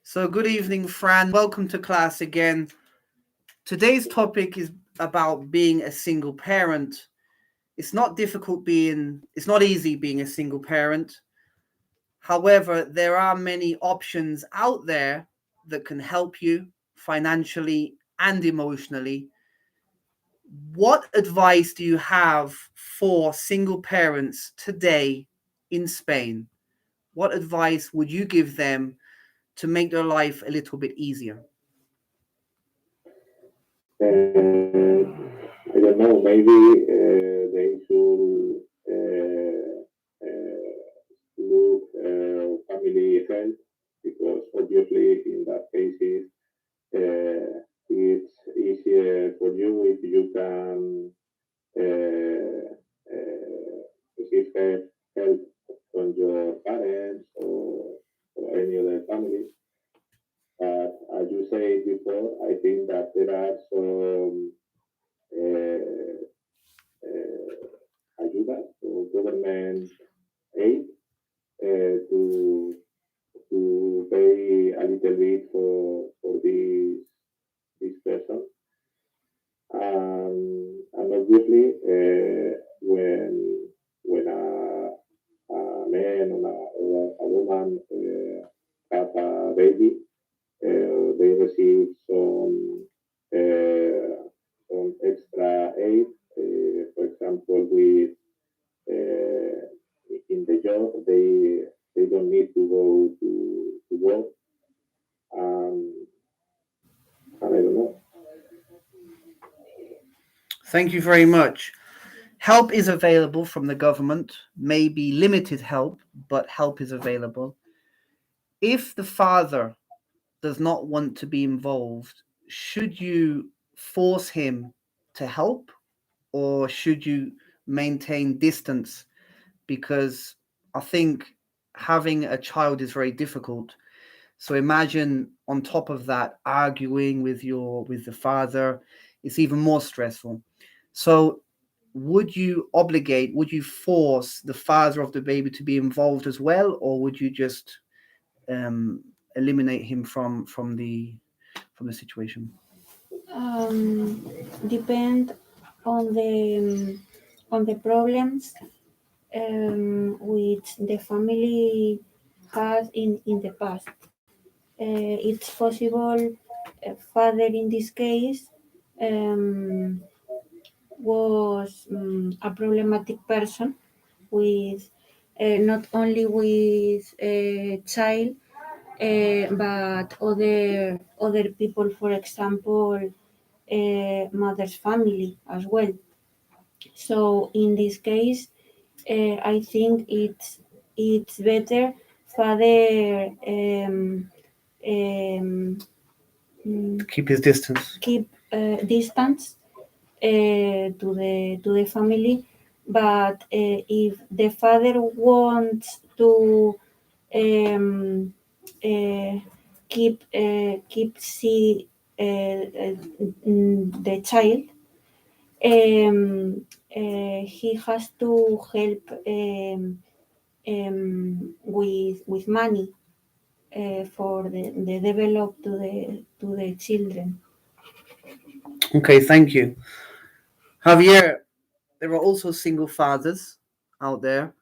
So, good evening, Fran. Welcome to class again. Today's topic is about being a single parent. It's not easy being a single parent. However, there are many options out there that can help you financially and emotionally. What advice do you have for single parents today in Spain? What advice would you give them to make their life a little bit easier? I don't know. Maybe they should look family health because obviously in that cases it's easier for you if you can receive help from your parents or any other family. But as you said before, I think that there are some uh, ayudas or government aid to pay a little bit for this person. And obviously, when a man or a woman have a baby, they receive some extra aid. For example, with uh, in the job, they don't need to go to work, um, and I don't know. Thank you very much. Help is available from the government, maybe limited help, but help is available. If the father does not want to be involved, should you force him to help or should you maintain distance? Because I think having a child is very difficult. So imagine on top of that arguing with the father, it's even more stressful. So would you force the father of the baby to be involved as well, or would you just um, eliminate him from the situation? um, Depend on the problems which the family has in the past. It's possible father in this case um, was a problematic person with not only with a child but other people, for example, mother's family as well. So in this case, I think it's better father um, Keep his distance. keep distance to the family, but if the father wants to um, uh, keep see the child, he has to help with money for the develop to the children. Okay, thank you. Javier, there are also single fathers out there.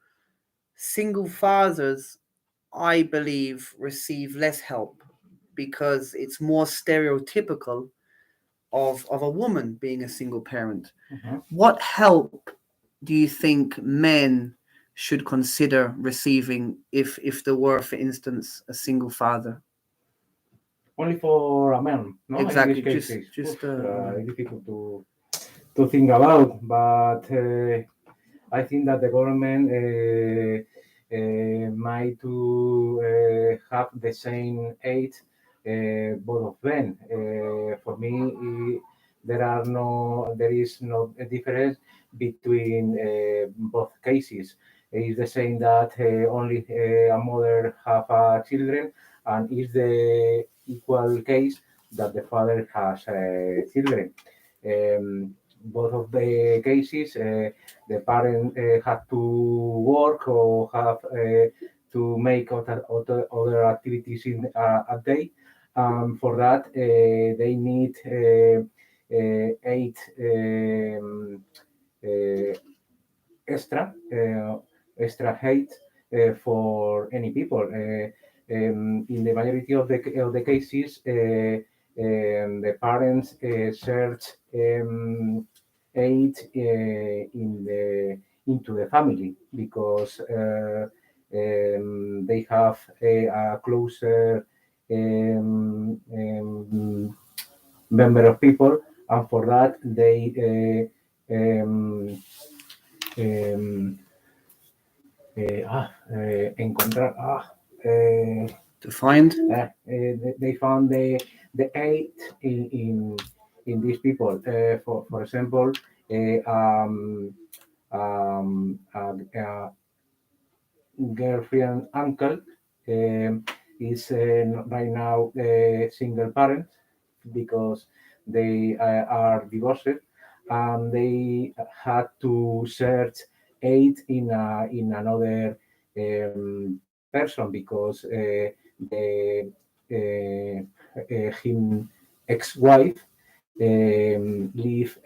Single fathers, I believe, receive less help because it's more stereotypical of a woman being a single parent. What help do you think men should consider receiving if there were, for instance, a single father? Only for a man, no? In Exactly, these cases, just it's difficult to think about, but I think that the government might to have the same aid both of them. For me, there is no difference between both cases. It's the same that only a mother have children, and it's the equal case that the father has children. Both of the cases, the parent have to work or have to make other activities in a day. For that, they need 8 extra extra height for any people. In the majority of the cases, the parents search aid into the family because they have a closer member of people, and for that they um, encontrar To find. they found the aid in these people. For example, a girlfriend uncle is right now a single parent because they are divorced, and they had to search aid in another person because the him ex-wife live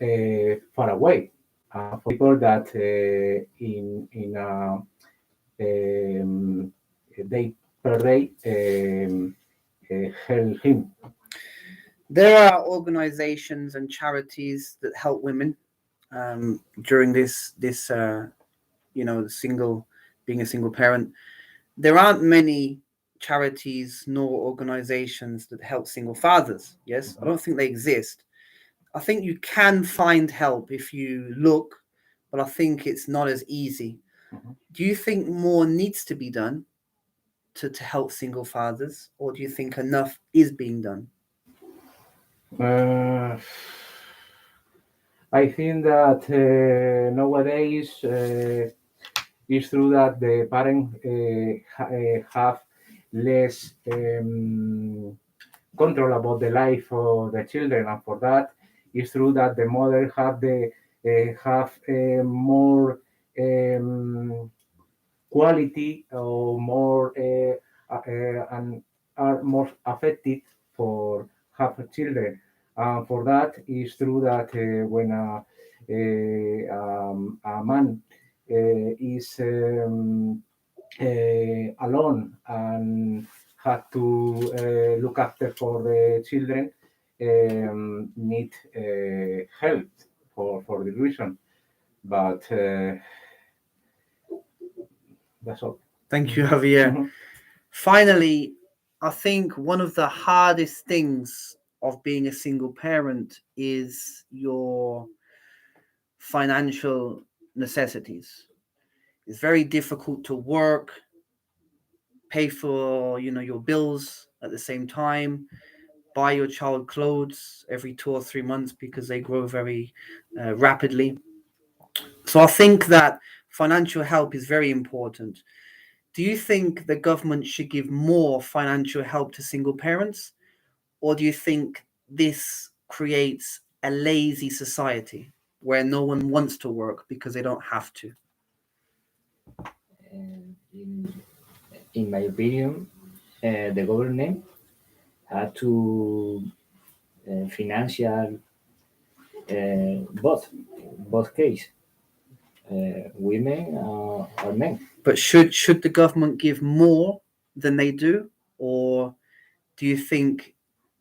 far away. For people that in day per day help him. There are organizations and charities that help women during this single being a single parent. There aren't many charities nor organizations that help single fathers. Yes, I don't think they exist. I think you can find help if you look, but I think it's not as easy. Mhm. Do you think more needs to be done to help single fathers, or do you think enough is being done? I think that nowadays it's true that the parents have less control about the life of the children, and for that, it's true that the mother have more quality or more and are more affected for have children. For that, it's true that when a man is alone and had to look after for the children, need help for the reason. But that's all. Thank you, Javier. Mhm. Finally, I think one of the hardest things of being a single parent is your financial necessities. It's very difficult to work, pay for your bills at the same time, buy your child clothes every 2 or 3 months because they grow very rapidly. So I think that financial help is very important. Do you think the government should give more financial help to single parents, or do you think this creates a lazy society where no one wants to work because they don't have to? In my opinion, the government had to financial both case, women or men. But should the government give more than they do, or do you think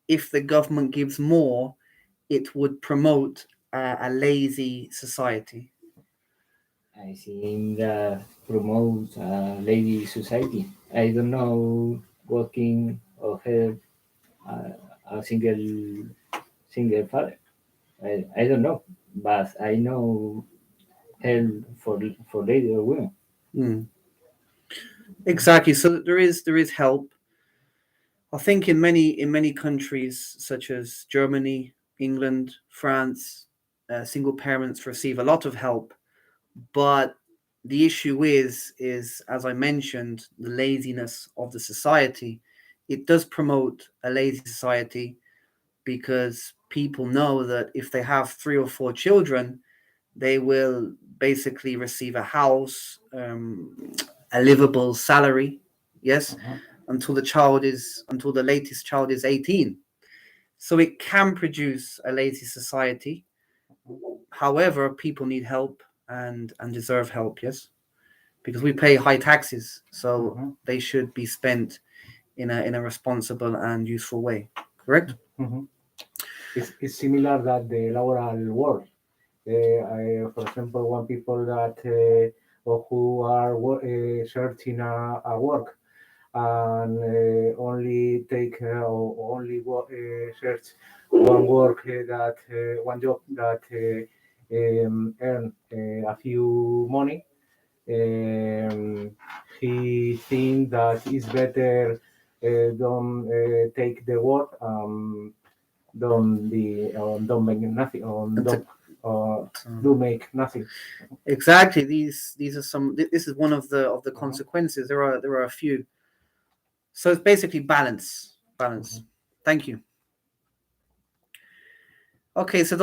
if the government gives more, it would promote a lazy society? I think that promotes a lady society. I don't know working or help a single father. I don't know, but I know help for lady or women. Mm. Exactly. So there is help. I think in many countries such as Germany, England, France, single parents receive a lot of help, but the issue is as I mentioned, the laziness of the society. It does promote a lazy society because people know that if they have 3 or 4 children, they will basically receive a house, a livable salary, yes, Mhm. until the latest child is 18. So it can produce a lazy society. However, people need help and deserve help, yes, because we pay high taxes, so Mhm. they should be spent in a responsible and useful way. Correct? Mhm. It's similar that the laboral world. For example, when people that or who are searching a work and only take or only search one work that one job that earn a few money. He think that it's better don't take the work, don't make nothing, And to- don't do make nothing. Exactly. These are some. This is one of the Mhm. consequences. There are a few. So it's basically balance. Balance. Thank you. Okay, so those